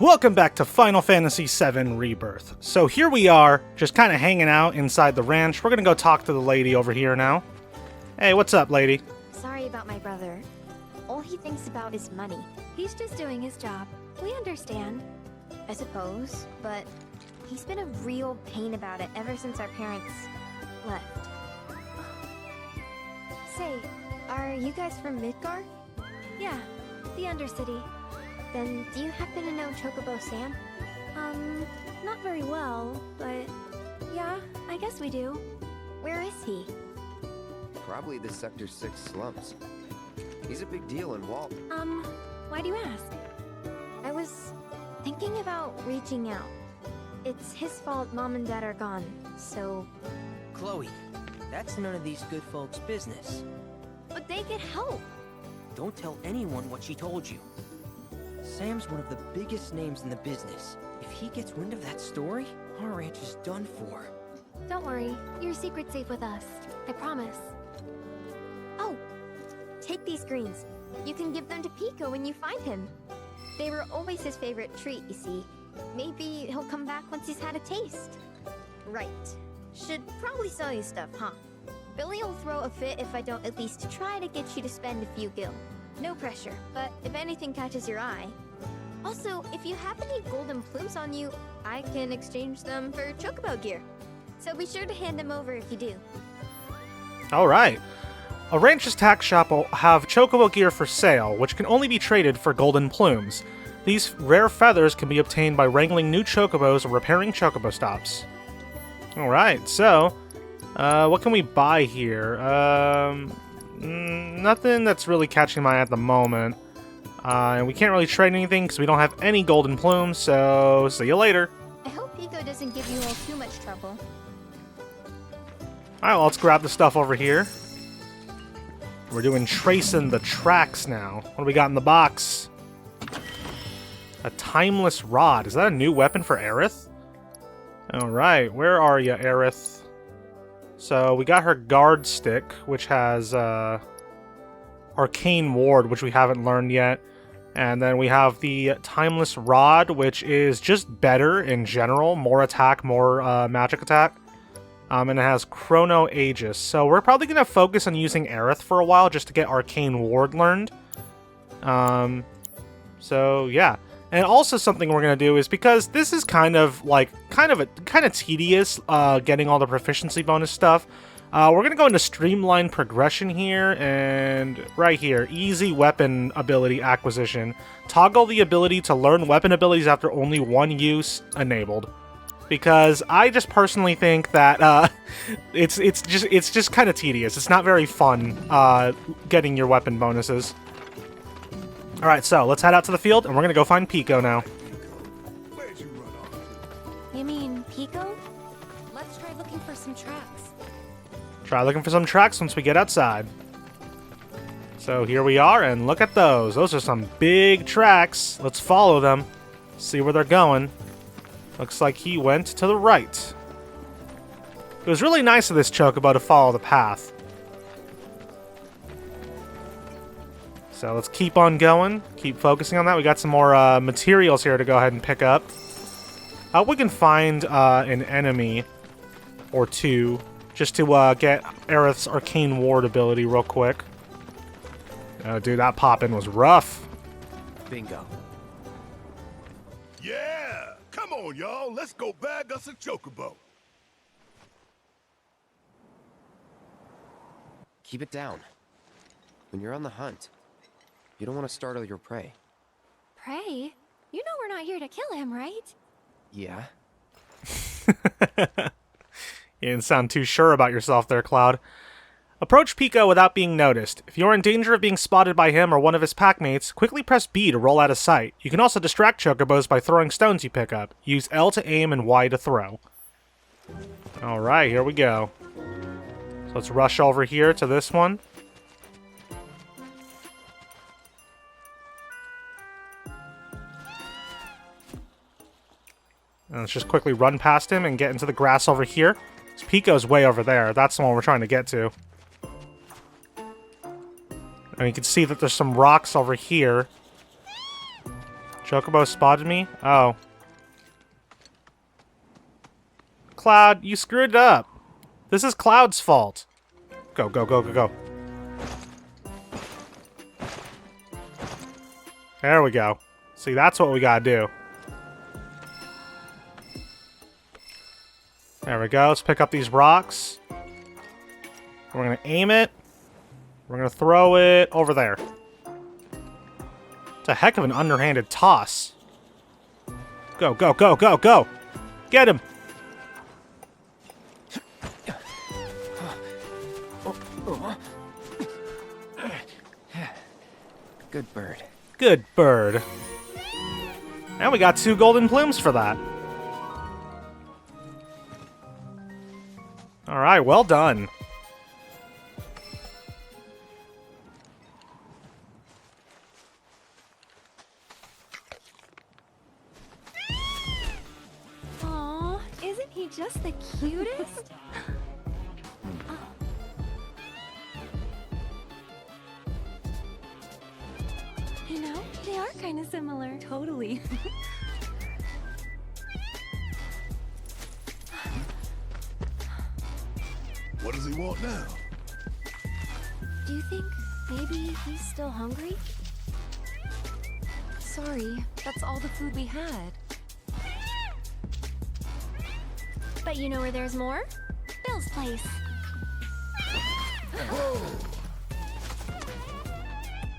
Welcome back to Final Fantasy VII Rebirth. So here we are, just kind of hanging out inside the ranch. We're gonna go talk to the lady over here now. Hey, what's up, lady? Sorry about my brother. All he thinks about is money. He's just doing his job. We understand. I suppose, but he's been a real pain about it ever since our parents left. Say, are you guys from Midgar? Yeah, the Undercity. Then do you happen to know Chocobo Sam? Not very well, but yeah, I guess we do. Where is he? Probably the Sector 6 slums. He's a big deal in Walt. Why do you ask? I was thinking about reaching out. It's his fault Mom and Dad are gone, so... Chloe, that's none of these good folks' business. But they get help! Don't tell anyone what she told you. Sam's one of the biggest names in the business. If he gets wind of that story, our ranch is done for. Don't worry, your secret's safe with us. I promise. Oh! Take these greens. You can give them to Pico when you find him. They were always his favorite treat, you see. Maybe he'll come back once he's had a taste. Right. Should probably sell you stuff, huh? Billy will throw a fit if I don't at least try to get you to spend a few gil. No pressure, but if anything catches your eye. Also, if you have any golden plumes on you, I can exchange them for Chocobo gear. So be sure to hand them over if you do. Alright. A ranch's tack shop will have Chocobo gear for sale, which can only be traded for golden plumes. These rare feathers can be obtained by wrangling new Chocobos or repairing Chocobo stops. Alright, so... what can we buy here? Nothing that's really catching my eye at the moment. And we can't really trade anything because we don't have any golden plumes, so see you later. I hope Pico doesn't give you all too much trouble. Alright, well, let's grab the stuff over here. We're doing tracing the tracks now. What do we got in the box? A timeless rod. Is that a new weapon for Aerith? Alright, where are you, Aerith? So, we got her guard stick, which has arcane ward, which we haven't learned yet. And then we have the timeless rod, which is just better in general. More attack, more magic attack. And it has Chrono Aegis. So we're probably going to focus on using Aerith for a while just to get Arcane Ward learned. So yeah. And also something we're going to do is, because this is kind of tedious getting all the proficiency bonus stuff, we're going to go into streamlined progression here, and right here, easy weapon ability acquisition. Toggle the ability to learn weapon abilities after only one use enabled. Because I just personally think that it's just kind of tedious. It's not very fun getting your weapon bonuses. All right, so let's head out to the field, and we're gonna go find Pico now. You mean Pico? Let's try looking for some tracks. Try looking for some tracks once we get outside. So here we are, and look at those. Those are some big tracks. Let's follow them, see where they're going. Looks like he went to the right. It was really nice of this Chocobo to follow the path. So let's keep on going, keep focusing on that. We got some more materials here to go ahead and pick up. I hope we can find an enemy or two just to get Aerith's Arcane Ward ability real quick. Oh, dude, that pop-in was rough. Bingo. Yeah! Come on, y'all. Let's go bag us a Chocobo. Keep it down. When you're on the hunt, you don't want to startle your prey. Prey? You know we're not here to kill him, right? Yeah? You didn't sound too sure about yourself there, Cloud. Approach Pico without being noticed. If you're in danger of being spotted by him or one of his packmates, quickly press B to roll out of sight. You can also distract Chocobos by throwing stones you pick up. Use L to aim and Y to throw. Alright, here we go. So let's rush over here to this one. And let's just quickly run past him and get into the grass over here. So Pico's way over there. That's the one we're trying to get to. And you can see that there's some rocks over here. Chocobo spotted me? Oh. Cloud, you screwed it up. This is Cloud's fault. Go, go, go, go, go. There we go. See, that's what we gotta do. There we go. Let's pick up these rocks. We're gonna aim it. We're gonna throw it over there. It's a heck of an underhanded toss. Go, go, go, go, go! Get him! Good bird. Good bird. And we got 2 golden plumes for that. Alright, well done. Aw, isn't he just the cutest? You know, they are kind of similar. Totally. What does he want now? Do you think maybe he's still hungry? Sorry, that's all the food we had. But you know where there's more? Bill's place.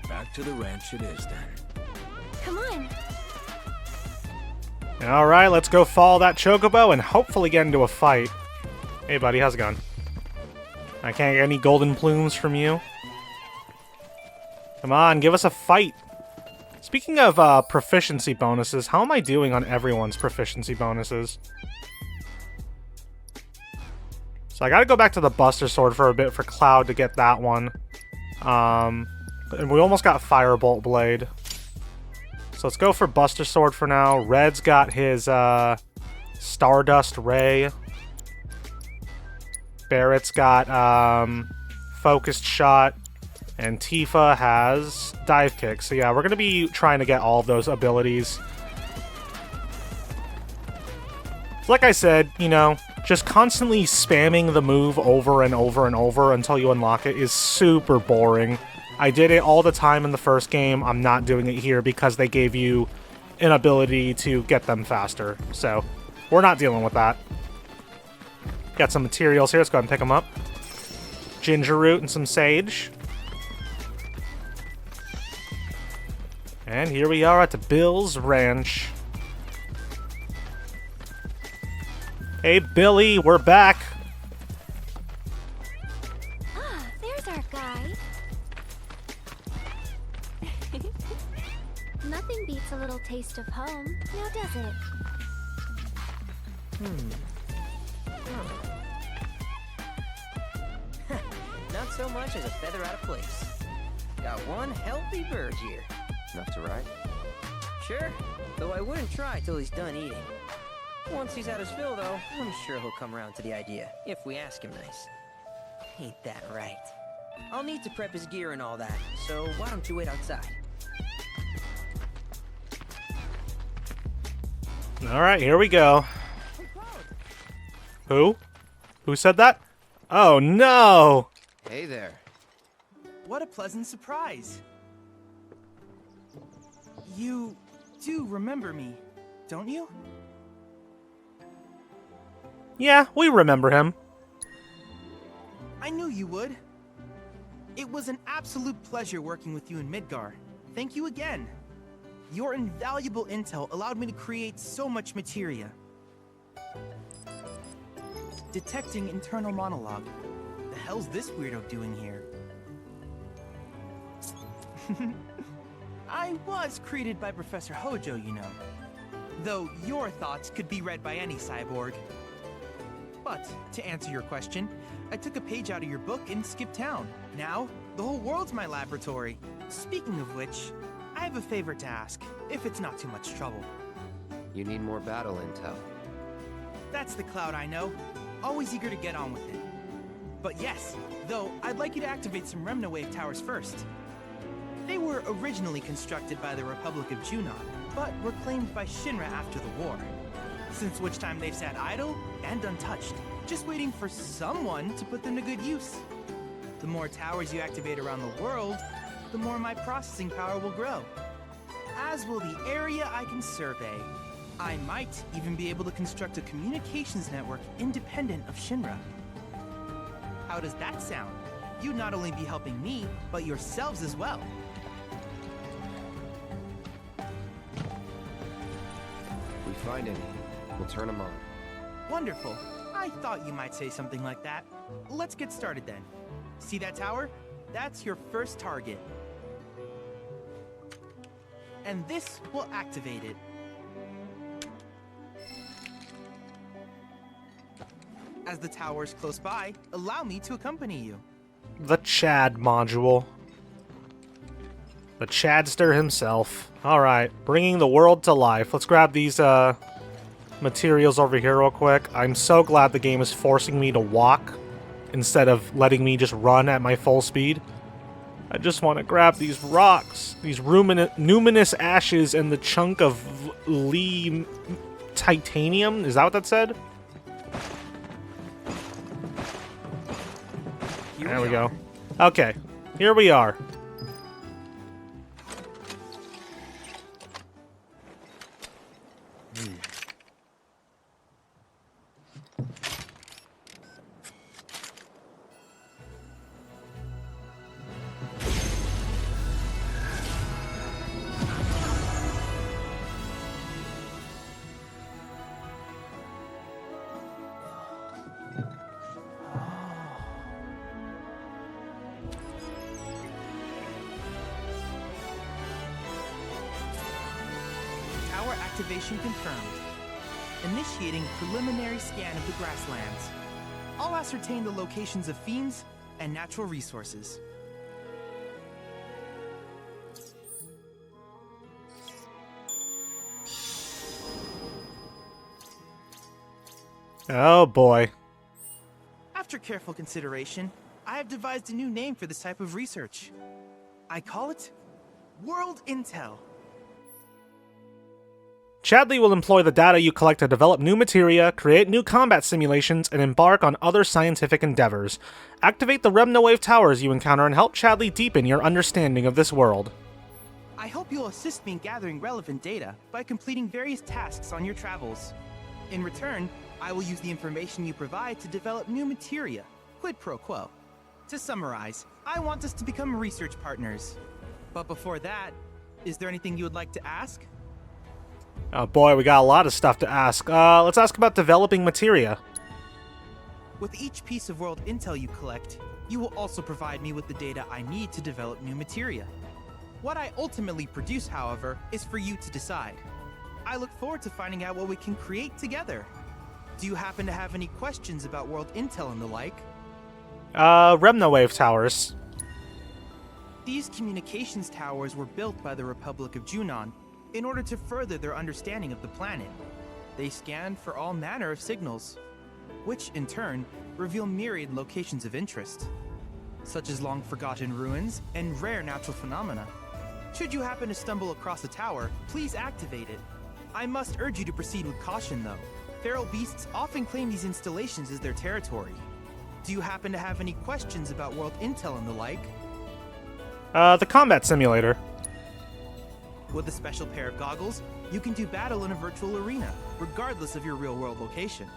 Back to the ranch it is then. Come on. Alright, let's go follow that chocobo and hopefully get into a fight. Hey buddy, how's it going? I can't get any golden plumes from you. Come on, give us a fight. Speaking of proficiency bonuses, how am I doing on everyone's proficiency bonuses? So I gotta go back to the Buster Sword for a bit for Cloud to get that one. And we almost got Firebolt Blade. So let's go for Buster Sword for now. Red's got his Stardust Ray. Barrett's got Focused Shot. And Tifa has Dive Kick. So yeah, we're going to be trying to get all of those abilities. Like I said, you know, just constantly spamming the move over and over and over until you unlock it is super boring. I did it all the time in the first game. I'm not doing it here because they gave you an ability to get them faster. So we're not dealing with that. Got some materials here. Let's go ahead and pick them up. Ginger root and some sage. And here we are at the Bill's Ranch. Hey, Billy, we're back. Ah, there's our guy. Nothing beats a little taste of home, now does it? Not so much as a feather out of place. Got one healthy bird here. Enough to ride? Sure, though I wouldn't try till he's done eating. Once he's had his fill, though, I'm sure he'll come around to the idea, if we ask him nice. Ain't that right? I'll need to prep his gear and all that, so why don't you wait outside? Alright, here we go. Who? Who said that? Oh, no! Hey there. What a pleasant surprise. You do remember me, don't you? Yeah, we remember him. I knew you would. It was an absolute pleasure working with you in Midgar. Thank you again. Your invaluable intel allowed me to create so much materia. Detecting internal monologue. The hell's this weirdo doing here? I was created by Professor Hojo, you know. Though your thoughts could be read by any cyborg. But, to answer your question, I took a page out of your book and skipped town. Now, the whole world's my laboratory. Speaking of which, I have a favor to ask, if it's not too much trouble. You need more battle intel. That's the Cloud I know. Always eager to get on with it. But yes, though, I'd like you to activate some Remna Wave towers first. They were originally constructed by the Republic of Junon, but were claimed by Shinra after the war. Since which time they've sat idle and untouched, just waiting for someone to put them to good use. The more towers you activate around the world, the more my processing power will grow. As will the area I can survey. I might even be able to construct a communications network independent of Shinra. How does that sound? You'd not only be helping me, but yourselves as well. If we find any, we'll turn them on. Wonderful. I thought you might say something like that. Let's get started then. See that tower? That's your first target. And this will activate it. As the tower is close by, allow me to accompany you. The Chad module. The Chadster himself. Alright, bringing the world to life. Let's grab these materials over here real quick. I'm so glad the game is forcing me to walk instead of letting me just run at my full speed. I just want to grab these rocks, these numinous ashes, and the chunk of Lee titanium. Is that what that said? There we go. Okay, here we are. Activation confirmed. Initiating preliminary scan of the grasslands. I'll ascertain the locations of fiends and natural resources. Oh boy. After careful consideration, I have devised a new name for this type of research. I call it World Intel. Chadley will employ the data you collect to develop new materia, create new combat simulations, and embark on other scientific endeavors. Activate the Remnawave towers you encounter and help Chadley deepen your understanding of this world. I hope you'll assist me in gathering relevant data by completing various tasks on your travels. In return, I will use the information you provide to develop new materia, quid pro quo. To summarize, I want us to become research partners. But before that, is there anything you would like to ask? Oh boy, we got a lot of stuff to ask. Let's ask about developing materia. With each piece of world intel you collect, you will also provide me with the data I need to develop new materia. What I ultimately produce, however, is for you to decide. I look forward to finding out what we can create together. Do you happen to have any questions about world intel and the like? Remnawave towers. These communications towers were built by the Republic of Junon in order to further their understanding of the planet. They scan for all manner of signals, which in turn reveal myriad locations of interest, such as long-forgotten ruins and rare natural phenomena. Should you happen to stumble across a tower, please activate it. I must urge you to proceed with caution though. Feral beasts often claim these installations as their territory. Do you happen to have any questions about world intel and the like? The combat simulator. With a special pair of goggles, you can do battle in a virtual arena, regardless of your real-world location.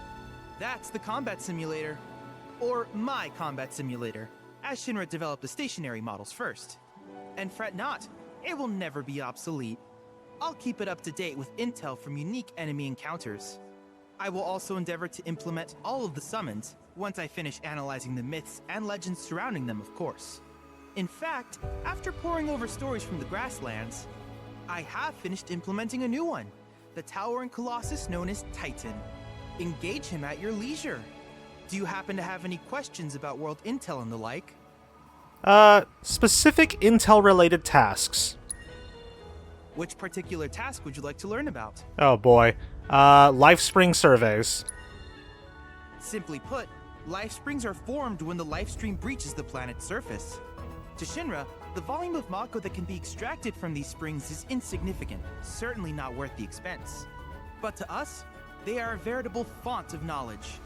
That's the combat simulator. Or my combat simulator, as Shinra developed the stationary models first. And fret not, it will never be obsolete. I'll keep it up to date with intel from unique enemy encounters. I will also endeavor to implement all of the summons, once I finish analyzing the myths and legends surrounding them, of course. In fact, after poring over stories from the grasslands, I have finished implementing a new one, the towering colossus known as Titan. Engage him at your leisure. Do you happen to have any questions about world intel and the like? Specific intel-related tasks. Which particular task would you like to learn about? Oh boy. Life spring surveys. Simply put, life springs are formed when the life stream breaches the planet's surface. To Shinra, The volume of Mako that can be extracted from these springs is insignificant, certainly not worth the expense. But to us, they are a veritable font of knowledge.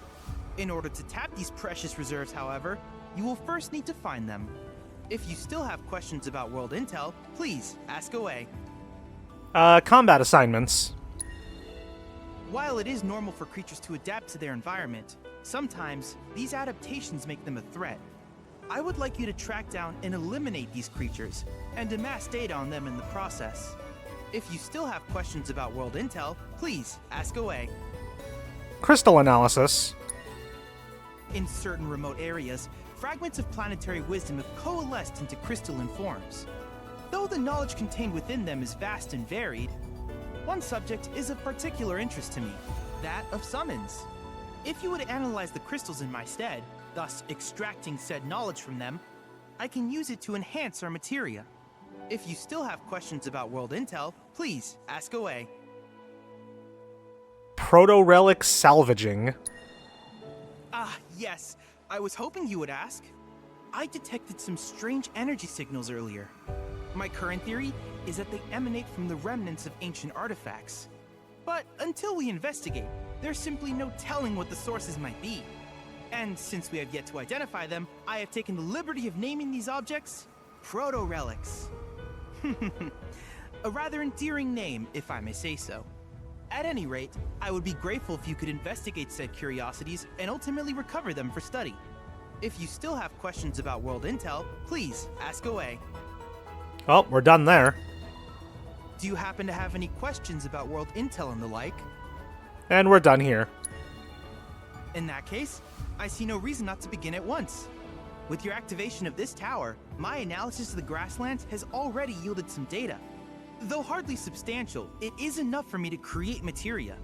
In order to tap these precious reserves, however, you will first need to find them. If you still have questions about world intel, please ask away. Combat assignments. While it is normal for creatures to adapt to their environment, sometimes these adaptations make them a threat. I would like you to track down and eliminate these creatures, and amass data on them in the process. If you still have questions about world intel, please ask away. Crystal analysis. In certain remote areas, fragments of planetary wisdom have coalesced into crystalline forms. Though the knowledge contained within them is vast and varied, one subject is of particular interest to me, that of summons. If you would analyze the crystals in my stead, thus extracting said knowledge from them, I can use it to enhance our materia. If you still have questions about world intel, please ask away. Proto-relic salvaging. Ah, yes. I was hoping you would ask. I detected some strange energy signals earlier. My current theory is that they emanate from the remnants of ancient artifacts. But until we investigate, there's simply no telling what the sources might be. And since we have yet to identify them, I have taken the liberty of naming these objects proto-relics. A rather endearing name, if I may say so. At any rate, I would be grateful if you could investigate said curiosities and ultimately recover them for study. If you still have questions about world intel, please ask away. Oh, we're done there. Do you happen to have any questions about world intel and the like? And we're done here. In that case, I see no reason not to begin at once. With your activation of this tower, my analysis of the grasslands has already yielded some data. Though hardly substantial, it is enough for me to create materia.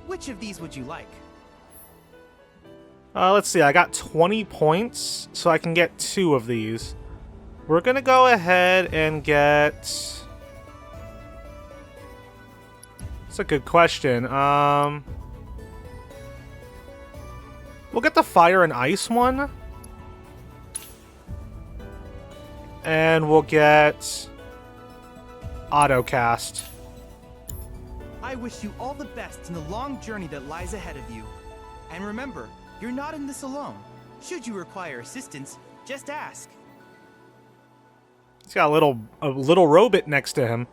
Which of these would you like? Let's see, I got 20 points, so I can get 2 of these. We're gonna go ahead and get... That's a good question. We'll get the fire and ice one. And we'll get autocast. I wish you all the best in the long journey that lies ahead of you. And remember, you're not in this alone. Should you require assistance, just ask. He's got a little robot next to him.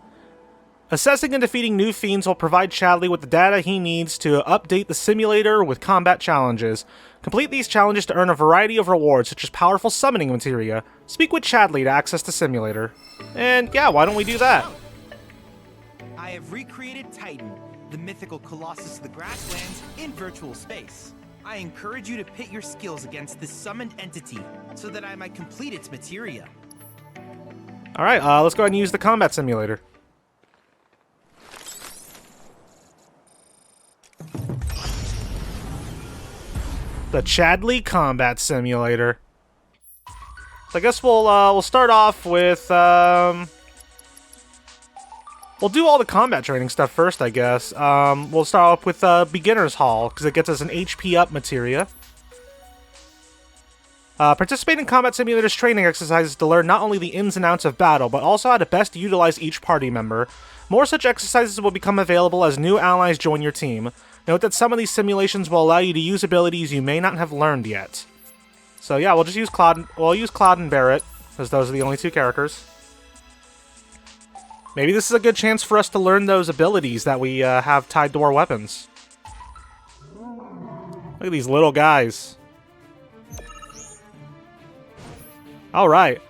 Assessing and defeating new fiends will provide Chadley with the data he needs to update the simulator with combat challenges. Complete these challenges to earn a variety of rewards, such as powerful summoning materia. Speak with Chadley to access the simulator. And yeah, why don't we do that? I have recreated Titan, the mythical colossus of the grasslands, in virtual space. I encourage you to pit your skills against this summoned entity, so that I might complete its materia. Alright, let's go ahead and use the combat simulator. The Chadley Combat Simulator. So I guess we'll start off with we'll do all the combat training stuff first, I guess. We'll start off with Beginner's Hall because it gets us an HP up materia. Participate in combat simulators training exercises to learn not only the ins and outs of battle, but also how to best utilize each party member. More such exercises will become available as new allies join your team. Note that some of these simulations will allow you to use abilities you may not have learned yet. So yeah, we'll just use Cloud. We'll use Cloud and Barret, as those are the only 2 characters. Maybe this is a good chance for us to learn those abilities that we have tied to our weapons. Look at these little guys. Alright.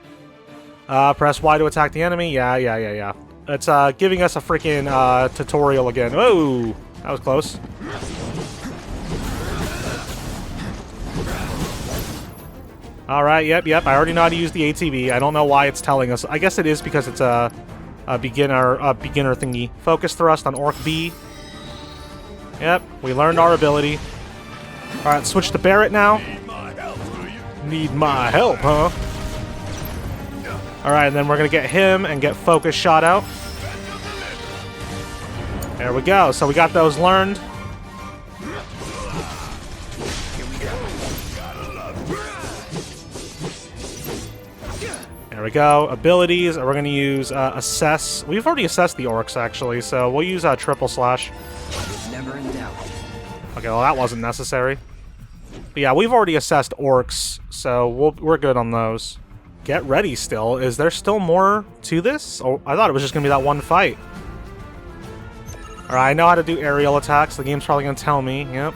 Press Y to attack the enemy. Yeah. It's giving us a freaking tutorial again. Whoa! That was close. Alright, yep. I already know how to use the ATV. I don't know why it's telling us. I guess it is because it's a beginner thingy. Focus thrust on Orc B. Yep, we learned our ability. Alright, switch to Barret now. Need my help, huh? Alright, and then we're gonna get him and get focus shot out. There we go. So we got those learned. There we go. Abilities, we're going to use assess. We've already assessed the orcs, actually, so we'll use triple slash. Never in doubt. Okay, well, that wasn't necessary. But yeah, we've already assessed orcs, so we're good on those. Get ready still. Is there still more to this? Oh, I thought it was just going to be that one fight. Alright, I know how to do aerial attacks. The game's probably going to tell me. Yep.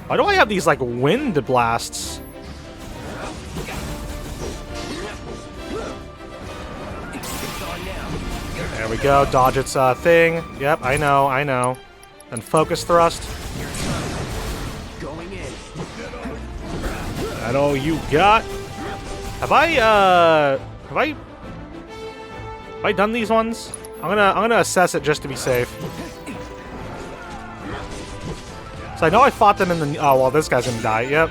Why do I have these, like, wind blasts? There we go. Dodge its thing. Yep, I know. Then focus thrust. Going in. That all you got? Have I done these ones? I'm gonna assess it just to be safe. So I know I fought them in the... Oh, well, this guy's gonna die. Yep.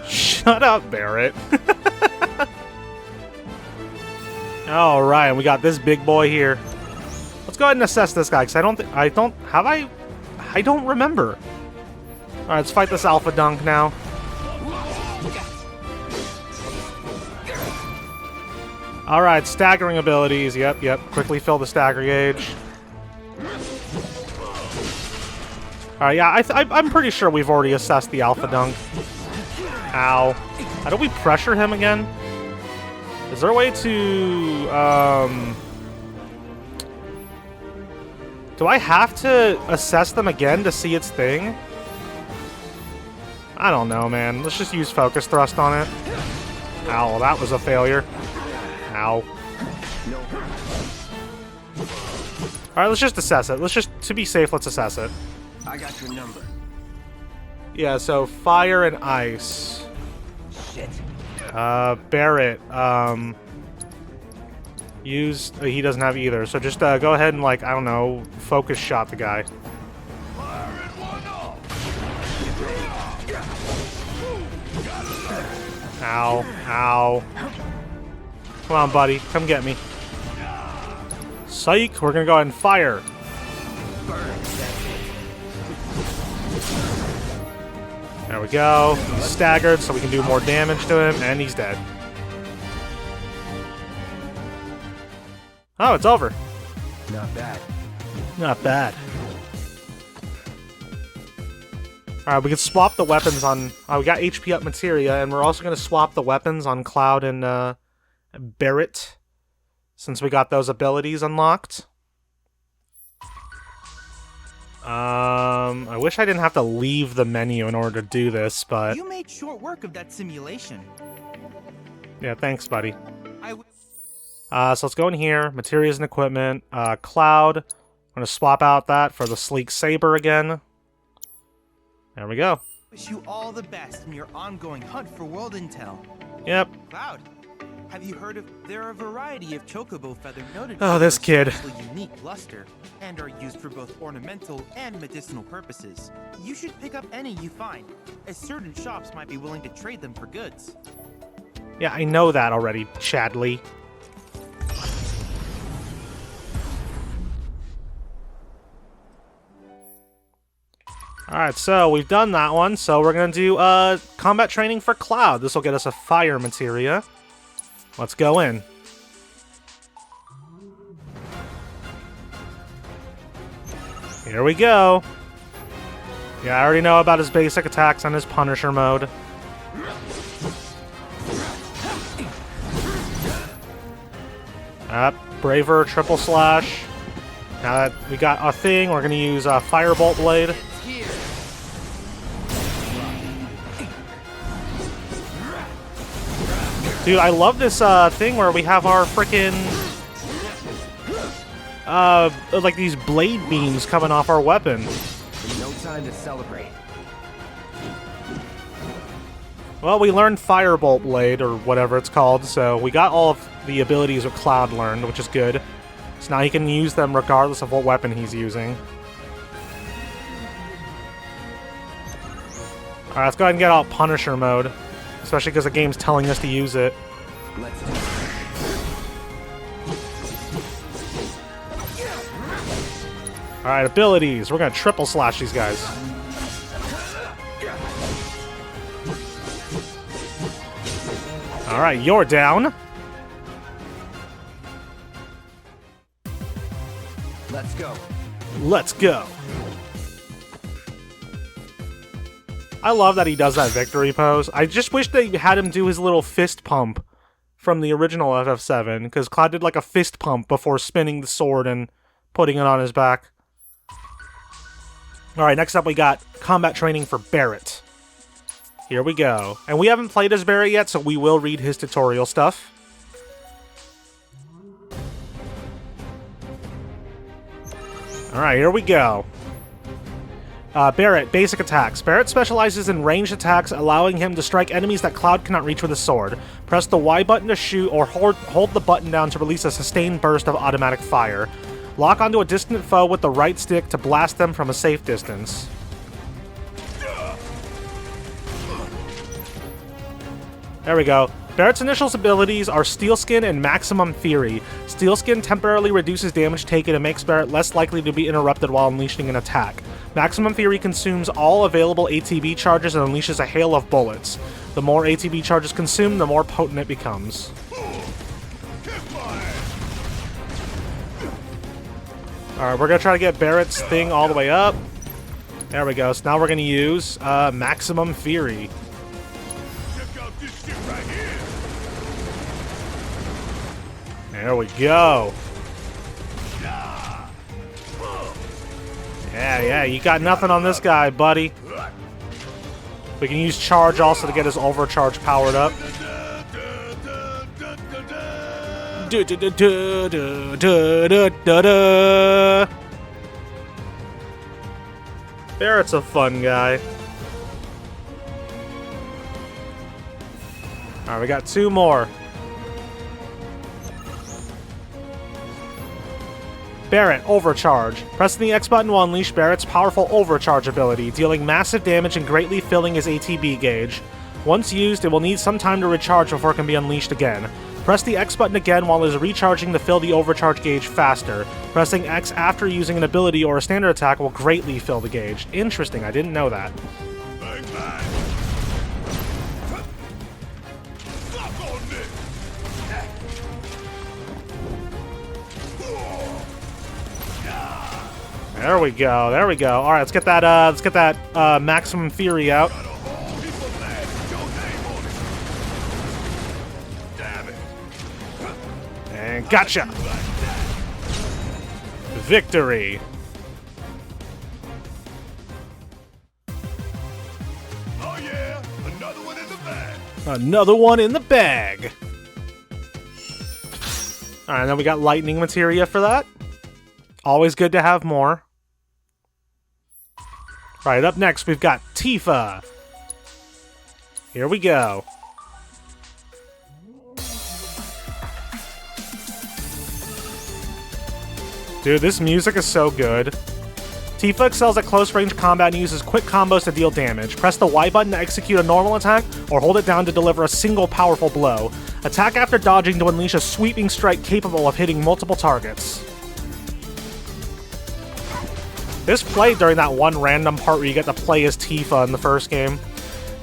Shut up, Barrett. Alright, and we got this big boy here. Let's go ahead and assess this guy, because I don't remember. Alright, let's fight this Alpha Dunk now. Alright, staggering abilities. Yep. Quickly fill the stagger gauge. Alright, yeah, I'm pretty sure we've already assessed the Alpha Dunk. Ow. How do we pressure him again? Is there a way to, do I have to assess them again to see its thing? I don't know, man. Let's just use focus thrust on it. Ow, well, that was a failure. Ow. Alright, let's just assess it. To be safe, let's assess it. I got your number. Yeah, so fire and ice. Shit. Barrett, he doesn't have either, so just, go ahead and, like, I don't know, focus shot the guy. Ow. Come on, buddy, come get me. Psych, we're gonna go ahead and fire. There we go. He's staggered, so we can do more damage to him, and he's dead. Oh, it's over. Not bad. Not bad. Alright, we can swap the weapons on... we got HP up materia, and we're also going to swap the weapons on Cloud and Barrett, since we got those abilities unlocked. I wish I didn't have to leave the menu in order to do this, but... You made short work of that simulation. Yeah, thanks, buddy. So let's go in here. Materials and equipment. Cloud. I'm going to swap out that for the sleek saber again. There we go. Wish you all the best in your ongoing hunt for world intel. Yep. Cloud, have you heard of... There are a variety of chocobo feather noted Oh, for this their kid. especially unique luster, and are used for both ornamental and medicinal purposes. You should pick up any you find, as certain shops might be willing to trade them for goods. Yeah, I know that already, Chadley. Alright, so we've done that one, so we're going to do combat training for Cloud. This will get us a fire materia. Let's go in. Here we go. Yeah, I already know about his basic attacks and his Punisher mode. Braver, triple slash. Now that we got a thing, we're going to use Firebolt Blade. Dude, I love this thing where we have our frickin' like these blade beams coming off our weapon. No time to celebrate. Well, we learned Firebolt Blade, or whatever it's called, so we got all of the abilities that Cloud learned, which is good. So now he can use them regardless of what weapon he's using. Alright, let's go ahead and get out Punisher mode. Especially because the game's telling us to use it. Let's do it. Alright, abilities. We're gonna triple slash these guys. Alright, you're down. Let's go. Let's go. I love that he does that victory pose. I just wish they had him do his little fist pump from the original FF7, because Cloud did like a fist pump before spinning the sword and putting it on his back. Alright, next up we got combat training for Barret. Here we go. And we haven't played as Barret yet, so we will read his tutorial stuff. Alright, here we go. Barret, basic attacks. Barret specializes in ranged attacks, allowing him to strike enemies that Cloud cannot reach with a sword. Press the Y button to shoot, or hold the button down to release a sustained burst of automatic fire. Lock onto a distant foe with the right stick to blast them from a safe distance. There we go. Barret's initial abilities are Steel Skin and Maximum Fury. Steel Skin temporarily reduces damage taken and makes Barret less likely to be interrupted while unleashing an attack. Maximum Fury consumes all available ATB charges and unleashes a hail of bullets. The more ATB charges consumed, the more potent it becomes. Alright, we're going to try to get Barret's thing all the way up. There we go. So now we're going to use Maximum Fury. There we go. Yeah, you got nothing on this guy, buddy. We can use charge also to get his overcharge powered up. Barret's a fun guy. Alright, we got two more. Barret, Overcharge. Pressing the X button will unleash Barret's powerful Overcharge ability, dealing massive damage and greatly filling his ATB gauge. Once used, it will need some time to recharge before it can be unleashed again. Press the X button again while it is recharging to fill the Overcharge gauge faster. Pressing X after using an ability or a standard attack will greatly fill the gauge. Interesting, I didn't know that. Bang, bang. Suck on this. There we go, there we go. Alright, let's get that Maximum Fury out. And gotcha! Victory! Oh yeah, another one in the bag. Another one in the bag! Alright, then we got lightning materia for that. Always good to have more. Right, up next we've got Tifa. Here we go. Dude, this music is so good. Tifa excels at close-range combat and uses quick combos to deal damage. Press the Y button to execute a normal attack, or hold it down to deliver a single powerful blow. Attack after dodging to unleash a sweeping strike capable of hitting multiple targets. This played during that one random part where you get to play as Tifa in the first game.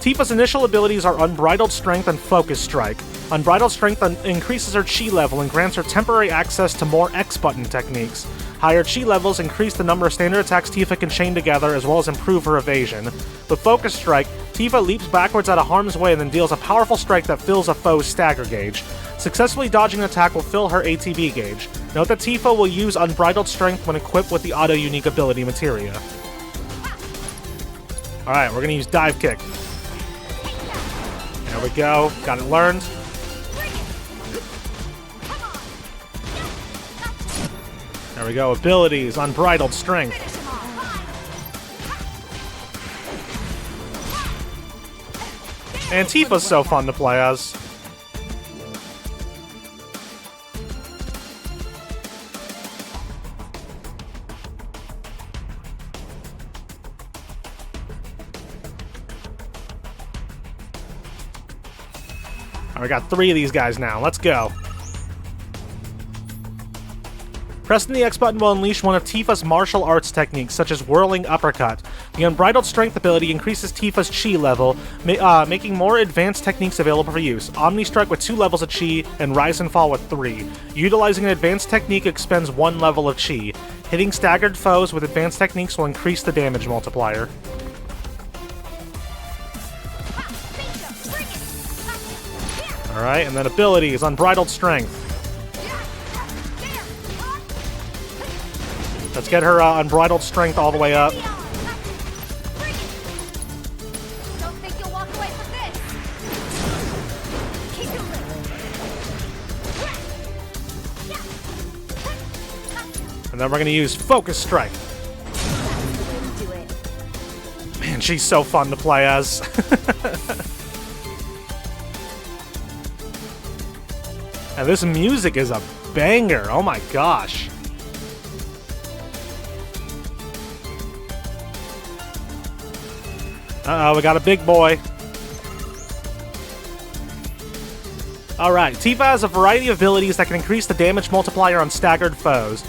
Tifa's initial abilities are Unbridled Strength and Focus Strike. Unbridled Strength increases her chi level and grants her temporary access to more X button techniques. Higher chi levels increase the number of standard attacks Tifa can chain together as well as improve her evasion. With Focus Strike, Tifa leaps backwards out of harm's way and then deals a powerful strike that fills a foe's stagger gauge. Successfully dodging an attack will fill her ATB gauge. Note that Tifa will use Unbridled Strength when equipped with the auto-unique ability materia. Alright, we're gonna use Dive Kick. There we go, got it learned. There we go, abilities, Unbridled Strength. And Tifa's so fun to play as. Alright, we got 3 of these guys now. Let's go. Pressing the X button will unleash one of Tifa's martial arts techniques, such as Whirling Uppercut. The Unbridled Strength ability increases Tifa's chi level, making more advanced techniques available for use. Omni Strike with 2 levels of chi, and Rise and Fall with 3. Utilizing an advanced technique expends 1 level of chi. Hitting staggered foes with advanced techniques will increase the damage multiplier. Alright, and then abilities, Unbridled Strength. Let's get her Unbridled Strength all the way up. Don't think you'll walk away from this. Keep it. And then we're going to use Focus Strike. Do it. Man, she's so fun to play as. And this music is a banger. Oh my gosh. Uh-oh, we got a big boy. Alright, Tifa has a variety of abilities that can increase the damage multiplier on staggered foes.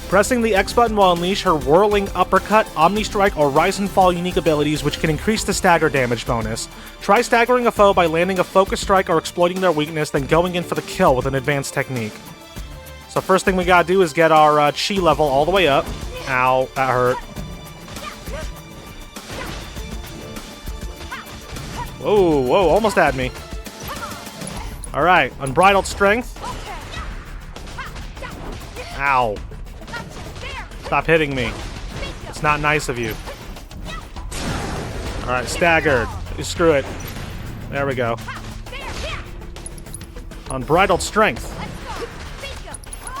Pressing the X button will unleash her Whirling Uppercut, Omni Strike, or Rise and Fall unique abilities, which can increase the stagger damage bonus. Try staggering a foe by landing a Focus Strike or exploiting their weakness, then going in for the kill with an advanced technique. So first thing we gotta do is get our chi level all the way up. Ow, that hurt. Whoa, whoa, almost had me. Alright, Unbridled Strength. Ow. Stop hitting me. It's not nice of you. Alright, staggered. Screw it. There we go. Unbridled Strength.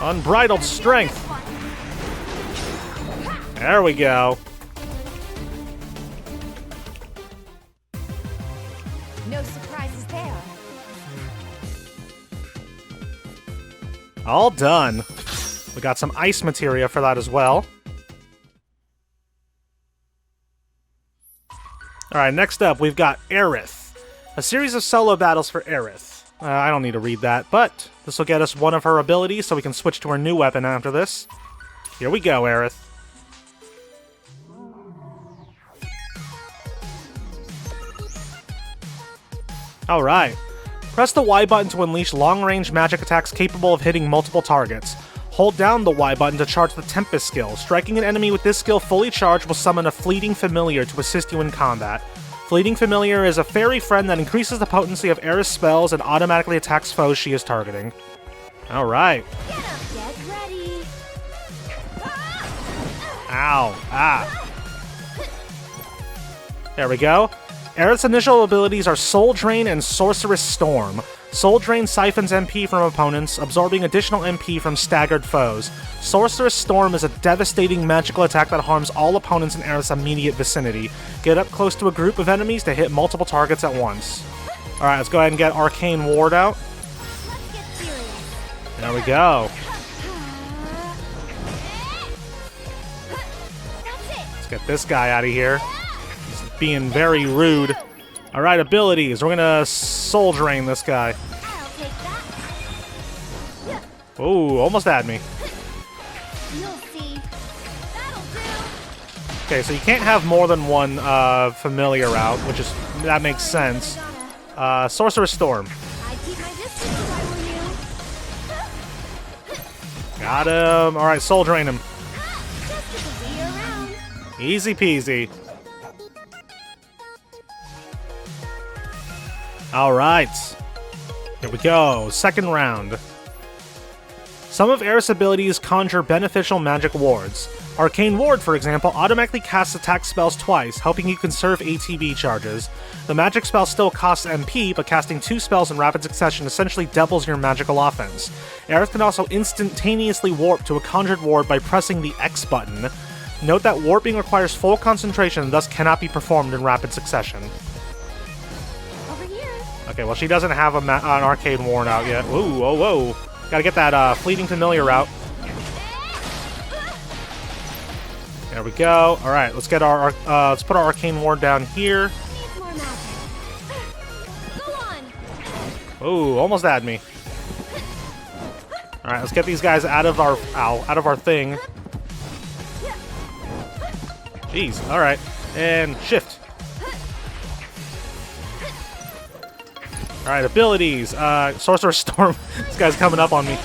Unbridled Strength. There we go. No surprises there. All done. We got some ice materia for that as well. Alright, next up we've got Aerith. A series of solo battles for Aerith. I don't need to read that, but this will get us one of her abilities so we can switch to her new weapon after this. Here we go, Aerith. Alright. Press the Y button to unleash long-range magic attacks capable of hitting multiple targets. Hold down the Y button to charge the Tempest skill. Striking an enemy with this skill fully charged will summon a Fleeting Familiar to assist you in combat. Fleeting Familiar is a fairy friend that increases the potency of Aerith's spells and automatically attacks foes she is targeting. Alright. Get ready. Ow. Ah. There we go. Aerith's initial abilities are Soul Drain and Sorceress Storm. Soul Drain siphons MP from opponents, absorbing additional MP from staggered foes. Sorceress Storm is a devastating magical attack that harms all opponents in Aerith's immediate vicinity. Get up close to a group of enemies to hit multiple targets at once. Alright, let's go ahead and get Arcane Ward out. Let's get serious. There we go. That's it. Let's get this guy out of here. He's being very rude. Alright, abilities. We're gonna Soul Drain this guy. I'll take that. Ooh, almost had me. You'll see. That'll do. Okay, so you can't have more than one familiar out, that makes sense. Sorcerer's Storm. I'd keep my distance if I were you. Got him. Alright, Soul Drain him. Just to be around. Easy peasy. Alright. Here we go. Second round. Some of Aerith's abilities conjure beneficial magic wards. Arcane Ward, for example, automatically casts attack spells twice, helping you conserve ATB charges. The magic spell still costs MP, but casting 2 spells in rapid succession essentially doubles your magical offense. Aerith can also instantaneously warp to a conjured ward by pressing the X button. Note that warping requires full concentration and thus cannot be performed in rapid succession. Over here. Okay, well, she doesn't have an Arcane Ward out yet. Ooh, whoa, whoa. Gotta get that Fleeting Familiar out. There we go. Alright, let's get our let's put our Arcane Ward down here. Needs more magic. Go on. Ooh, almost had me. All right, let's get these guys out of our out of our thing. Jeez. All right, and shift. All right, abilities. Sorcerer's Storm. This guy's coming up on me.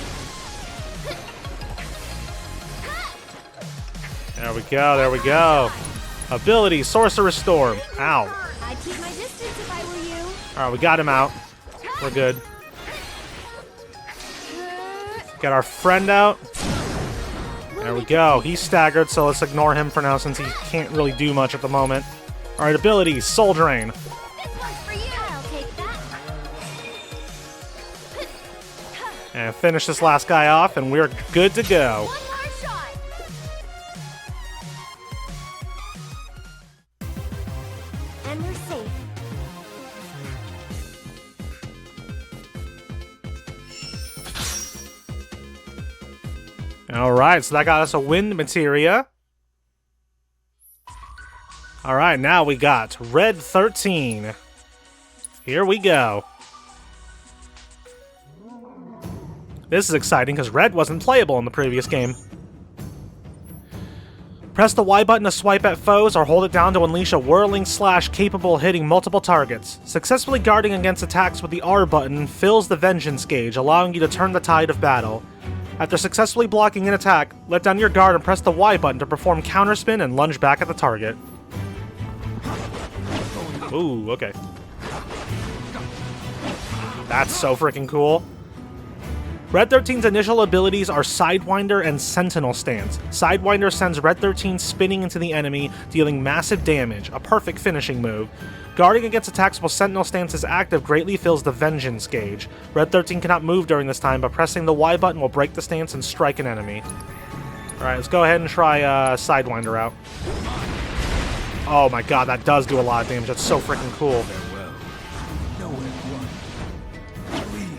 There we go. There we go. Ability, Sorcerer's Storm. Ow. I'd keep my distance if I were you. All right, we got him out. We're good. Get our friend out. There we go. He's staggered, so let's ignore him for now since he can't really do much at the moment. All right, abilities, Soul Drain. This one's for you. I'll take that. And finish this last guy off, and we're good to go. One more shot. And we're safe. All right, so that got us a wind materia. All right, now we got Red 13. Here we go. This is exciting because Red wasn't playable in the previous game. Press the Y button to swipe at foes or hold it down to unleash a whirling slash capable of hitting multiple targets. Successfully guarding against attacks with the R button fills the vengeance gauge, allowing you to turn the tide of battle. After successfully blocking an attack, let down your guard and press the Y button to perform counterspin and lunge back at the target. Ooh, okay. That's so freaking cool. Red 13's initial abilities are Sidewinder and Sentinel Stance. Sidewinder sends Red 13 spinning into the enemy, dealing massive damage, a perfect finishing move. Guarding against attacks while Sentinel Stance is active greatly fills the Vengeance gauge. Red 13 cannot move during this time, but pressing the Y button will break the stance and strike an enemy. Alright, let's go ahead and try Sidewinder out. Oh my god, that does do a lot of damage. That's so freaking cool.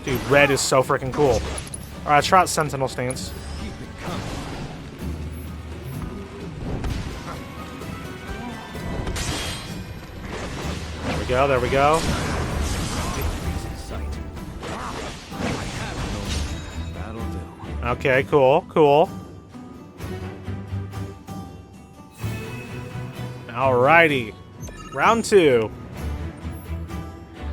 Dude, Red is so freaking cool. Alright, let's try out Sentinel Stance. There we go, there we go. Okay, cool, cool. Alrighty. Round 2.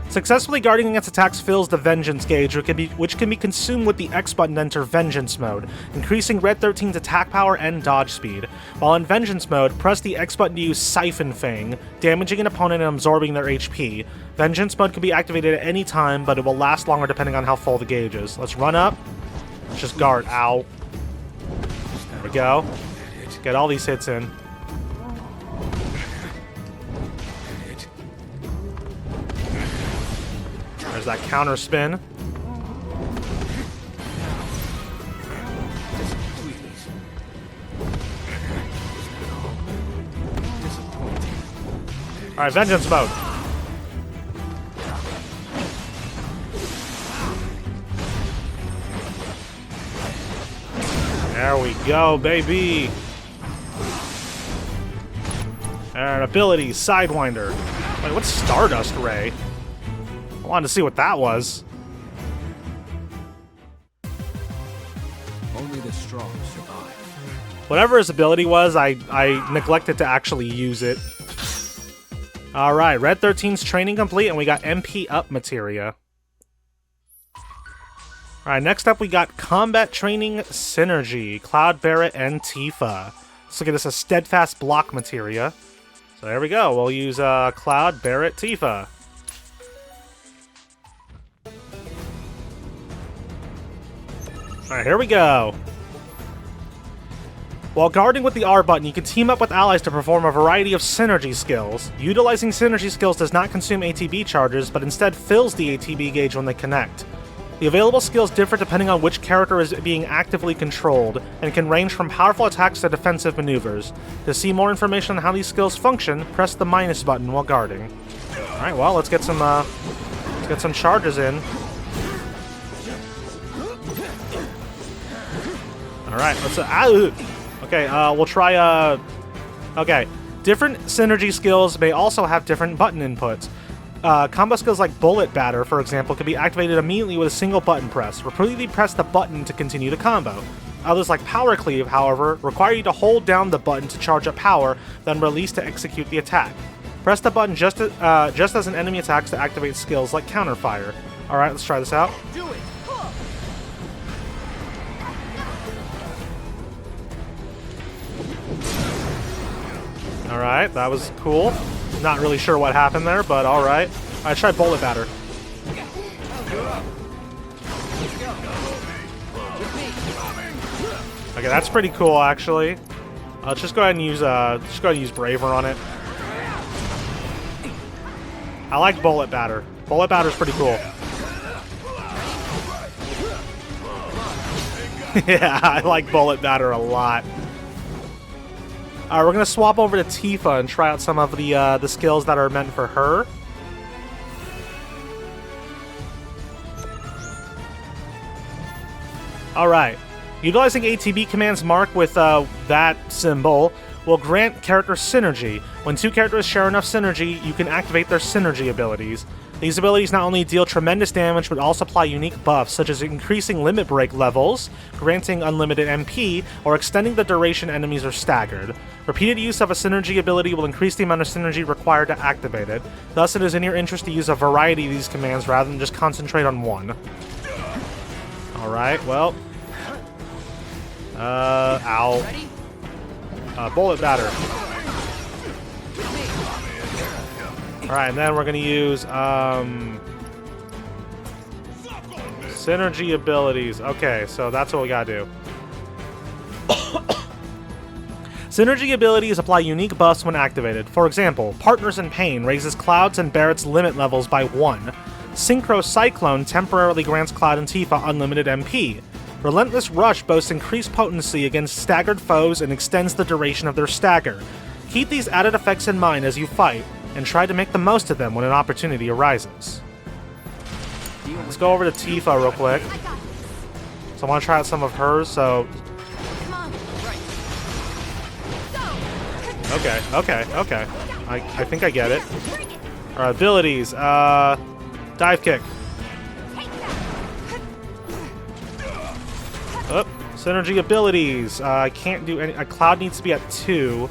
Successfully guarding against attacks fills the Vengeance gauge, which can be consumed with the X button to enter Vengeance mode, increasing Red 13's attack power and dodge speed. While in Vengeance mode, press the X button to use Siphon Fang, damaging an opponent and absorbing their HP. Vengeance mode can be activated at any time, but it will last longer depending on how full the gauge is. Let's run up. Let's just guard. Ow. There we go. Get all these hits in. There's that counter spin. Alright, Vengeance mode. There we go, baby. Alright, abilities, Sidewinder. Wait, what's Stardust Ray? I wanted to see what that was. Only the strong survive. Whatever his ability was, I neglected to actually use it. Alright, Red 13's training complete, and we got MP up materia. Alright, next up we got Combat Training Synergy, Cloud, Barret, and Tifa. Let's look at this as Steadfast Block materia. So there we go, we'll use Cloud, Barret, Tifa. Alright, here we go. While guarding with the R button, you can team up with allies to perform a variety of synergy skills. Utilizing synergy skills does not consume ATB charges, but instead fills the ATB gauge when they connect. The available skills differ depending on which character is being actively controlled, and can range from powerful attacks to defensive maneuvers. To see more information on how these skills function, press the minus button while guarding. Alright, well, let's get some charges in. Alright, let's... okay, we'll try... okay, different synergy skills may also have different button inputs. combo skills like Bullet Batter, for example, can be activated immediately with a single button press. Repeatedly press the button to continue the combo. Others like Power Cleave, however, require you to hold down the button to charge up power, then release to execute the attack. Press the button just as an enemy attacks to activate skills like Counterfire. Alright, let's try this out. Do it! Alright, that was cool. Not really sure what happened there, but alright. Alright, try Bullet Batter. Okay, that's pretty cool, actually. Let's just go ahead and use Braver on it. I like Bullet Batter. Bullet Batter's pretty cool. Yeah, I like Bullet Batter a lot. Alright, we're gonna swap over to Tifa and try out some of the skills that are meant for her. Alright. Utilizing ATB commands marked with that symbol will grant character synergy. When two characters share enough synergy, you can activate their synergy abilities. These abilities not only deal tremendous damage, but also apply unique buffs, such as increasing limit break levels, granting unlimited MP, or extending the duration enemies are staggered. Repeated use of a synergy ability will increase the amount of synergy required to activate it. Thus, it is in your interest to use a variety of these commands rather than just concentrate on one. Alright, well... ow. Bullet Batter. Alright, and then we're gonna use, synergy abilities. Okay, so that's what we gotta do. Synergy abilities apply unique buffs when activated. For example, Partners in Pain raises Cloud's and Barrett's limit levels by 1. Synchro Cyclone temporarily grants Cloud and Tifa unlimited MP. Relentless Rush boasts increased potency against staggered foes and extends the duration of their stagger. Keep these added effects in mind as you fight, and try to make the most of them when an opportunity arises. Let's go over to Tifa real quick. So I want to try out some of hers, so... Okay. I think I get it. Our abilities, Dive Kick. Oh, synergy abilities. I can't do any... Cloud needs to be at 2,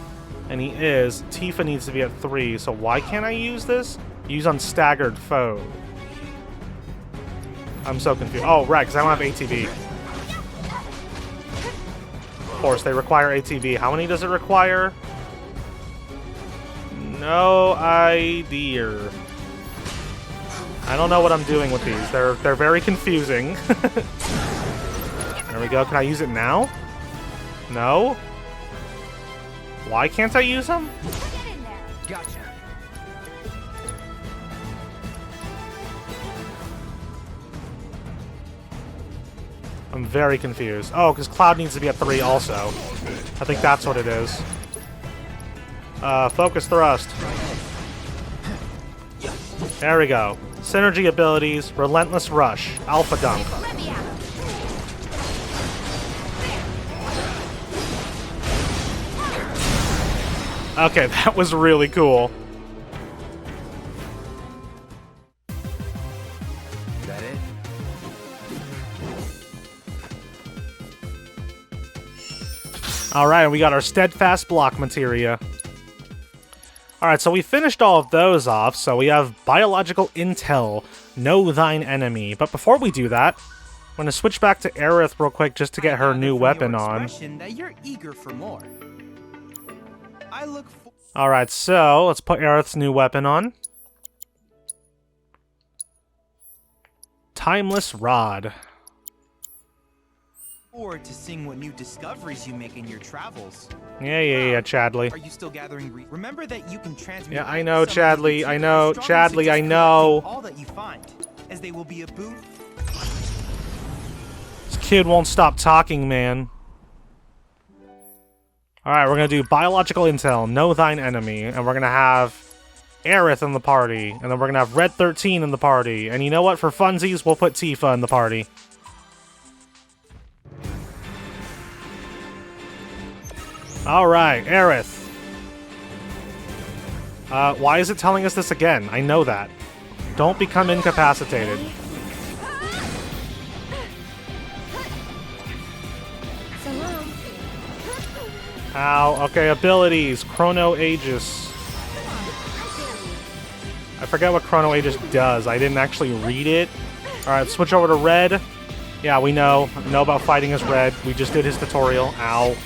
and he is. Tifa needs to be at 3, so why can't I use this? Use on staggered foe. I'm so confused. Oh, right, because I don't have ATB. Of course, they require ATB. How many does it require? No idea. I don't know what I'm doing with these. They're very confusing. There we go. Can I use it now? No? Why can't I use them? Gotcha. I'm very confused. Oh, because Cloud needs to be at 3 also. I think that's what it is. Focus Thrust. There we go. Synergy abilities, Relentless Rush, Alpha Dunk. Okay, that was really cool. Is that it? Alright, we got our Steadfast Block materia. Alright, so we finished all of those off, so we have Biological Intel, Know Thine Enemy. But before we do that, I'm going to switch back to Aerith real quick just to get her new weapon on. That you're eager for more. I look for... Alright, so let's put Aerith's new weapon on. Timeless Rod. forward to seeing what new discoveries you make in your travels. Yeah, Chadley. Are you still gathering? Remember that you can transmit. Yeah, I know, Chadley. I know, Chadley. I know. All that you find, as they will be a boot. This kid won't stop talking, man. Alright, we're gonna do Biological Intel, Know Thine Enemy, and we're gonna have Aerith in the party, and then we're gonna have Red 13 in the party, and you know what, for funsies, we'll put Tifa in the party. Alright, Aerith. Why is it telling us this again? I know that. Don't become incapacitated. So long. Ow. Okay, abilities. Chrono Aegis. I forget what Chrono Aegis does. I didn't actually read it. Alright, switch over to Red. Yeah, we know. Know about fighting as Red. We just did his tutorial. Ow.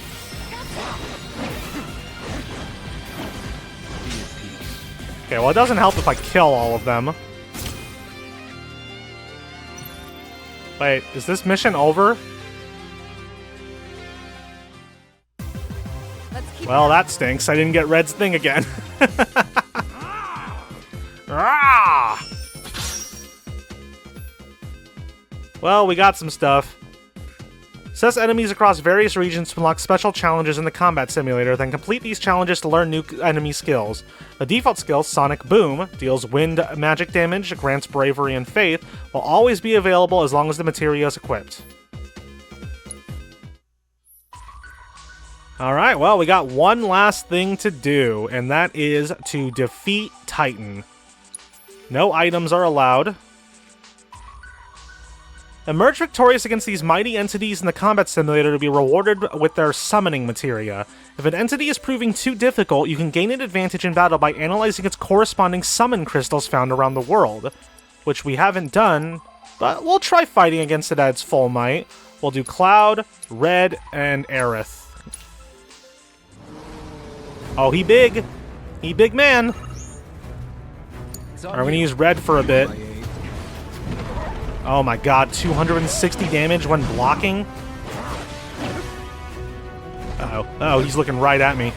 Okay, well, it doesn't help if I kill all of them. Wait, is this mission over? Well, that stinks. I didn't get Red's thing again. Ah! Well, we got some stuff. Assess enemies across various regions to unlock special challenges in the combat simulator, then complete these challenges to learn new enemy skills. The default skill, Sonic Boom, deals wind magic damage, grants bravery and faith, will always be available as long as the materia is equipped. Alright, well, we got one last thing to do, and that is to defeat Titan. No items are allowed. Emerge victorious against these mighty entities in the combat simulator to be rewarded with their summoning materia. If an entity is proving too difficult, you can gain an advantage in battle by analyzing its corresponding summon crystals found around the world. Which we haven't done, but we'll try fighting against it at its full might. We'll do Cloud, Red, and Aerith. Oh, he big! He big man! Alright, we're gonna use Red for a bit. Oh my god, 260 damage when blocking? Uh-oh. Uh-oh, he's looking right at me.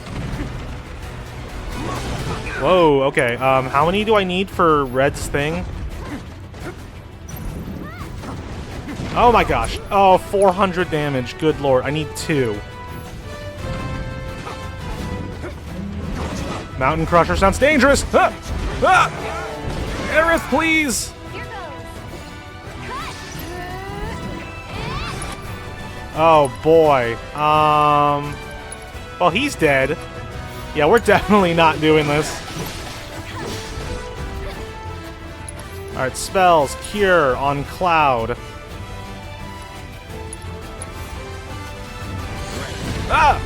Whoa, okay. How many do I need for Red's thing? Oh my gosh. Oh, 400 damage. Good lord. I need 2. Mountain Crusher sounds dangerous! Ah! Ah! Aerith, please! Oh boy. Well, he's dead. Yeah, we're definitely not doing this. Alright, spells. Cure on Cloud. Ah!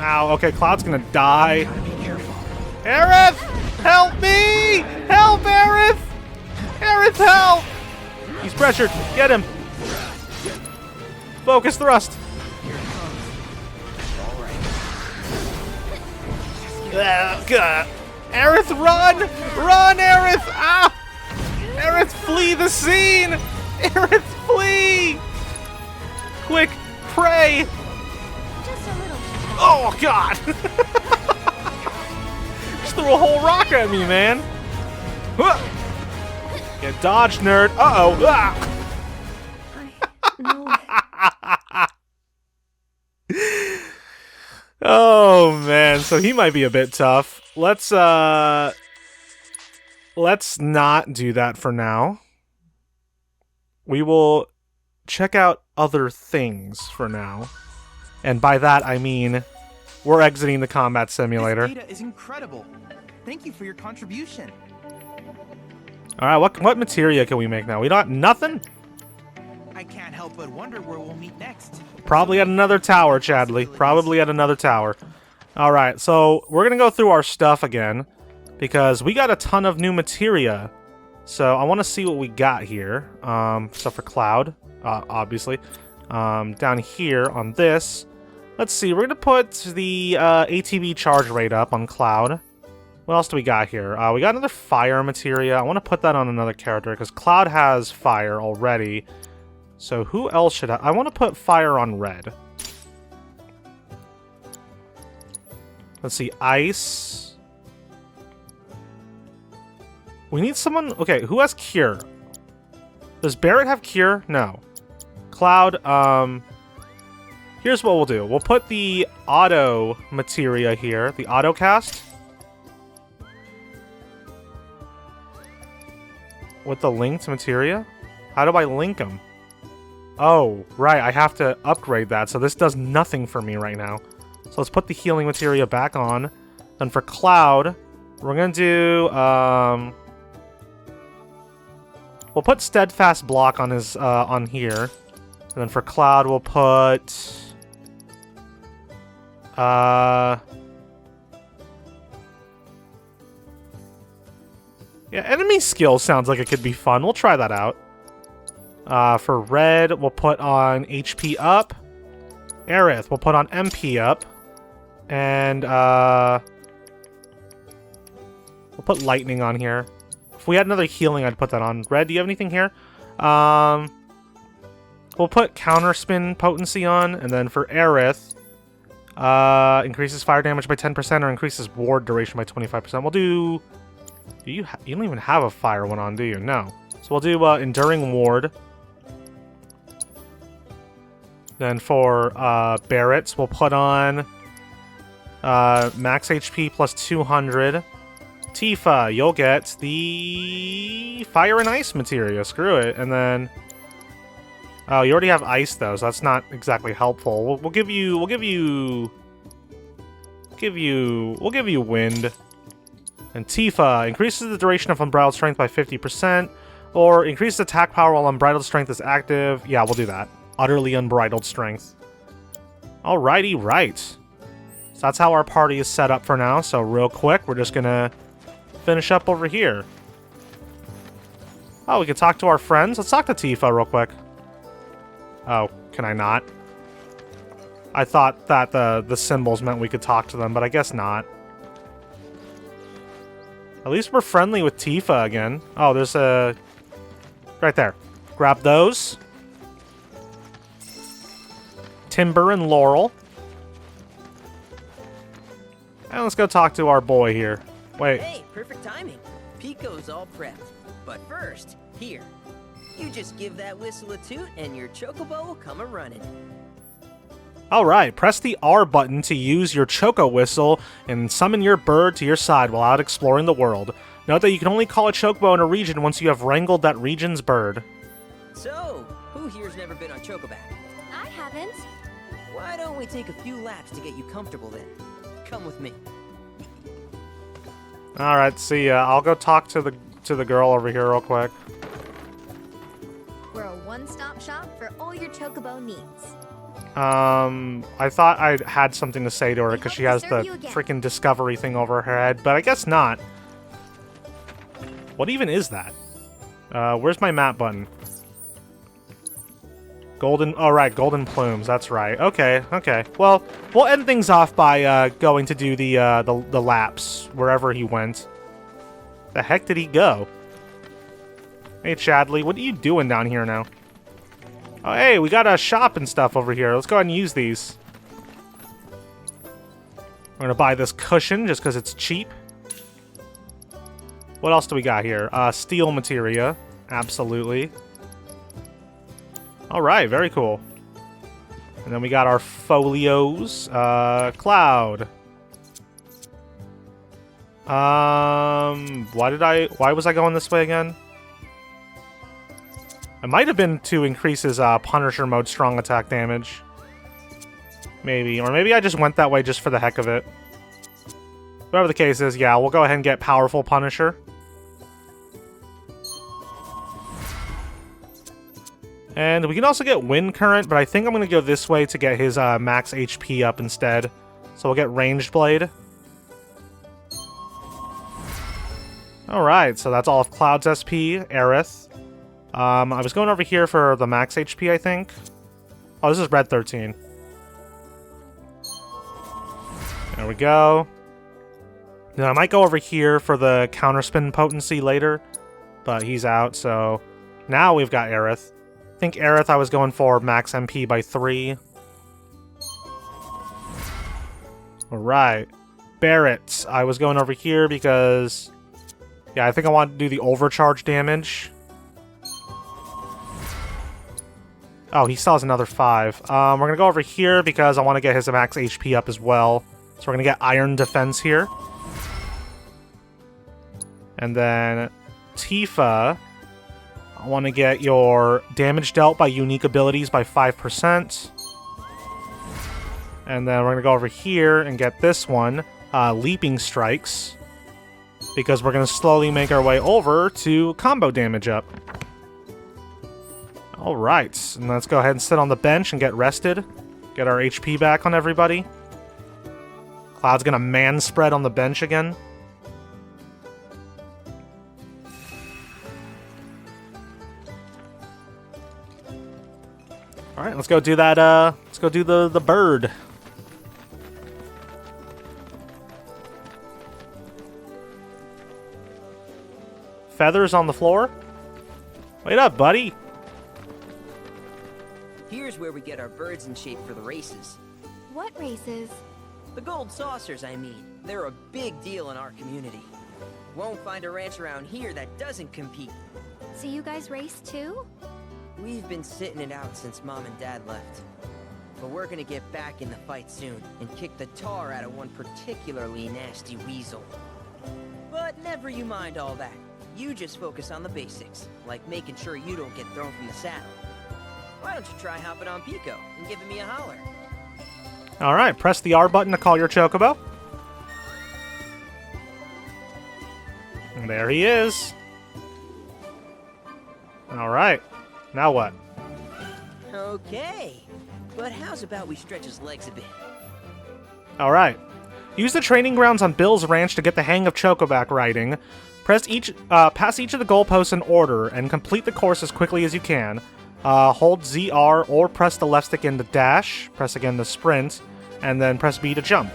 Ow, okay, Cloud's gonna die. Aerith! Help me! Help, Aerith! Aerith, help! He's pressured. Get him. Focus thrust. God. Aerith, run! Run, Aerith! Ah! Aerith, flee the scene! Aerith, flee! Quick, pray! Just a little. Oh, God! Just threw a whole rock at me, man. Yeah, dodge, nerd. Uh-oh. Ah! No. Oh man, so he might be a bit tough. Let's not do that for now. We will check out other things for now. And by that I mean we're exiting the combat simulator. This data is incredible. Thank you for your contribution. Alright, what materia can we make now? We got nothing? I can't help but wonder where we'll meet next. Probably at another tower, Chadley. Probably at another tower. Alright, so we're going to go through our stuff again, because we got a ton of new materia. So I want to see what we got here. Stuff for Cloud, obviously. Down here on this, let's see, we're going to put the ATB charge rate up on Cloud. What else do we got here? We got another fire materia. I want to put that on another character, because Cloud has fire already. So who else should I want to put fire on Red. Let's see, ice. We need someone. Okay, who has cure? Does Barrett have cure? No. Cloud, here's what we'll do. We'll put the auto materia here, the auto cast. With the linked materia? How do I link them? Oh, right, I have to upgrade that, so this does nothing for me right now. So let's put the healing materia back on. Then for Cloud, we're gonna do, We'll put steadfast block on his on here. And then for Cloud, we'll put yeah, enemy skill sounds like it could be fun. We'll try that out. For Red, we'll put on HP up. Aerith, we'll put on MP up. And we'll put Lightning on here. If we had another healing, I'd put that on. Red, do you have anything here? We'll put Counterspin Potency on, and then for Aerith, increases fire damage by 10% or increases ward duration by 25%. We'll do... you don't even have a fire one on, do you? No. So we'll do Enduring Ward. Then for Barrett's, we'll put on max HP plus 200. Tifa, you'll get the Fire and Ice materia. Screw it. And then... oh, you already have Ice though, so that's not exactly helpful. We'll give you Wind. And Tifa increases the duration of Unbridled Strength by 50%, or increases attack power while Unbridled Strength is active. Yeah, we'll do that. Utterly Unbridled Strength. Alrighty, right. So that's how our party is set up for now. So real quick, we're just gonna finish up over here. Oh, we can talk to our friends. Let's talk to Tifa real quick. Oh, can I not? I thought that the symbols meant we could talk to them, but I guess not. At least we're friendly with Tifa again. Oh, there's a... right there. Grab those. Timber and Laurel. And let's go talk to our boy here. Wait. Hey, perfect timing. Pico's all prepped. But first, here. You just give that whistle a toot and your chocobo will come a-running. Alright, press the R button to use your Choco Whistle and summon your bird to your side while out exploring the world. Note that you can only call a Chocobo in a region once you have wrangled that region's bird. So, who here's never been on Chocoback? I haven't. Why don't we take a few laps to get you comfortable then? Come with me. Alright, see ya. I'll go talk to the girl over here real quick. We're a one-stop shop for all your chocobo needs. I thought I had something to say to her because she has the freaking discovery thing over her head, but I guess not. What even is that? Where's my map button? Golden... oh, right, golden plumes. That's right. Okay, okay. Well, we'll end things off by going to do the laps wherever he went. The heck did he go? Hey, Chadley, what are you doing down here now? Oh, hey, we got a shop and stuff over here. Let's go ahead and use these. We're gonna buy this cushion just because it's cheap. What else do we got here? Steel materia. Absolutely. Alright, very cool. And then we got our folios. Cloud. Why was I going this way again? It might have been to increase his Punisher mode strong attack damage. Maybe. Or maybe I just went that way just for the heck of it. Whatever the case is, yeah, we'll go ahead and get powerful Punisher. And we can also get Wind Current, but I think I'm going to go this way to get his max HP up instead. So we'll get Ranged Blade. Alright, so that's all of Cloud's SP, Aerith. I was going over here for the max HP, I think. Oh, this is Red 13. There we go. Then I might go over here for the Counterspin Potency later, but he's out, so now we've got Aerith. I think Aerith I was going for max MP by 3. Alright. Barrett, I was going over here because... yeah, I think I want to do the overcharge damage. Oh, he still has another 5. We're going to go over here because I want to get his max HP up as well. So we're going to get Iron Defense here. And then Tifa, I want to get your damage dealt by unique abilities by 5%. And then we're going to go over here and get this one, Leaping Strikes. Because we're going to slowly make our way over to combo damage up. Alright, and let's go ahead and sit on the bench and get rested. Get our HP back on everybody. Cloud's gonna man-spread on the bench again. Alright, let's go do that, let's go do the bird. Feathers on the floor? Wait up, buddy. Here's where we get our birds in shape for the races. What races? The gold saucers, I mean. They're a big deal in our community. Won't find a ranch around here that doesn't compete. So you guys race too? We've been sitting it out since Mom and Dad left. But we're gonna get back in the fight soon and kick the tar out of one particularly nasty weasel. But never you mind all that. You just focus on the basics, like making sure you don't get thrown from the saddle. Why don't you try hopping on Pico and giving me a holler? Alright, press the R button to call your chocobo. And there he is. Alright, now what? Okay, but how's about we stretch his legs a bit? Alright. Use the training grounds on Bill's ranch to get the hang of chocoback riding. Pass each of the goalposts in order and complete the course as quickly as you can. Hold ZR or press the left stick in to dash, press again to sprint, and then press B to jump.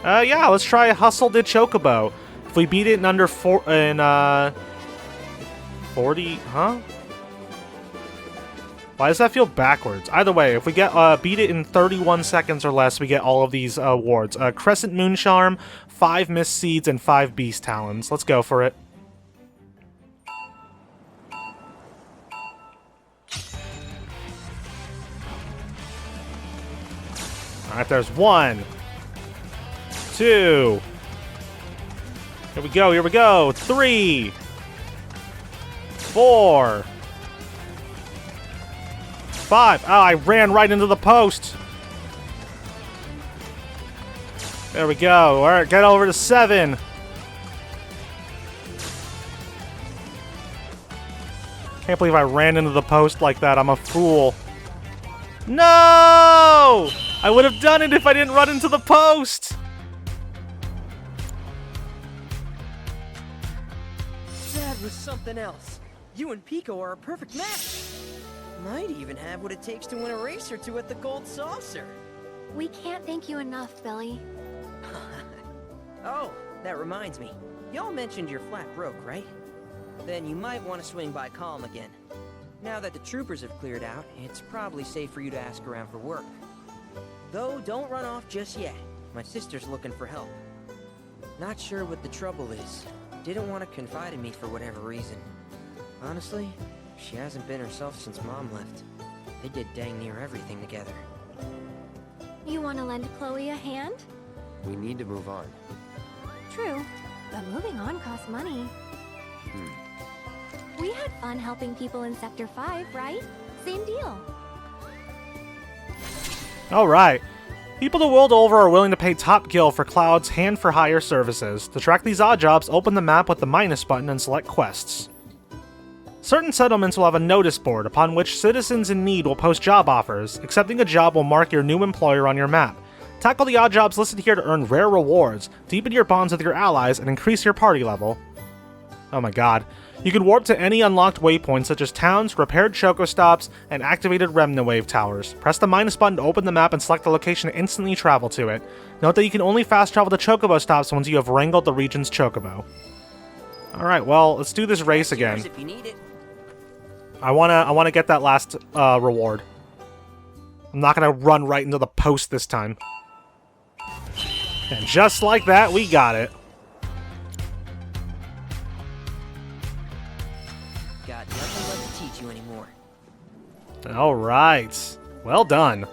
Yeah, let's try Hustle the Chocobo. If we beat it in under 40, huh? Why does that feel backwards? Either way, if we get beat it in 31 seconds or less, we get all of these awards. Crescent Moon Charm, 5 Mist Seeds, and 5 Beast Talons. Let's go for it. Alright, there's 1, 2. Here we go, here we go. 3, 4, 5. Oh, I ran right into the post. There we go. Alright, get over to 7. Can't believe I ran into the post like that. I'm a fool. No! I would have done it if I didn't run into the post. That was something else. You and Pico are a perfect match. Might even have what it takes to win a race or two at the Gold Saucer. We can't thank you enough, Billy. Oh, that reminds me. Y'all mentioned you're flat broke, right? Then you might want to swing by Calm again. Now that the troopers have cleared out, it's probably safe for you to ask around for work. Though, don't run off just yet. My sister's looking for help. Not sure what the trouble is. Didn't want to confide in me for whatever reason. Honestly, she hasn't been herself since Mom left. They did dang near everything together. You want to lend Chloe a hand? We need to move on. True, but moving on costs money. We had fun helping people in Sector 5, right? Same deal. Alright. People the world over are willing to pay top gil for Cloud's hand-for-hire services. To track these odd jobs, open the map with the minus button and select quests. Certain settlements will have a notice board upon which citizens in need will post job offers. Accepting a job will mark your new employer on your map. Tackle the odd jobs listed here to earn rare rewards, deepen your bonds with your allies, and increase your party level. Oh my god. You can warp to any unlocked waypoints such as towns, repaired Choco Stops, and activated Remna Wave Towers. Press the minus button to open the map and select the location to instantly travel to it. Note that you can only fast travel to Chocobo Stops once you have wrangled the region's Chocobo. Alright, well, let's do this race again. If you need it. I wanna get that last reward. I'm not gonna run right into the post this time. And just like that, we got it. Got nothing left to teach you anymore. Alright. Well done.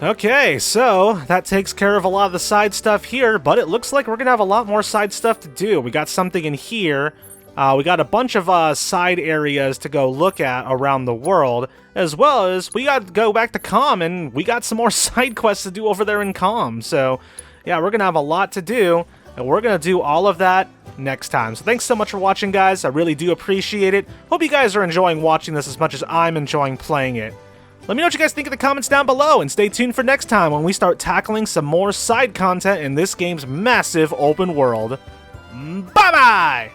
Okay, so that takes care of a lot of the side stuff here, but it looks like we're gonna have a lot more side stuff to do. We got something in here. We got a bunch of side areas to go look at around the world, as well as we got to go back to Com, and we got some more side quests to do over there in Com. So, yeah, we're going to have a lot to do. and we're going to do all of that next time. So thanks so much for watching, guys. I really do appreciate it. Hope you guys are enjoying watching this as much as I'm enjoying playing it. Let me know what you guys think in the comments down below, and stay tuned for next time when we start tackling some more side content in this game's massive open world. Bye-bye!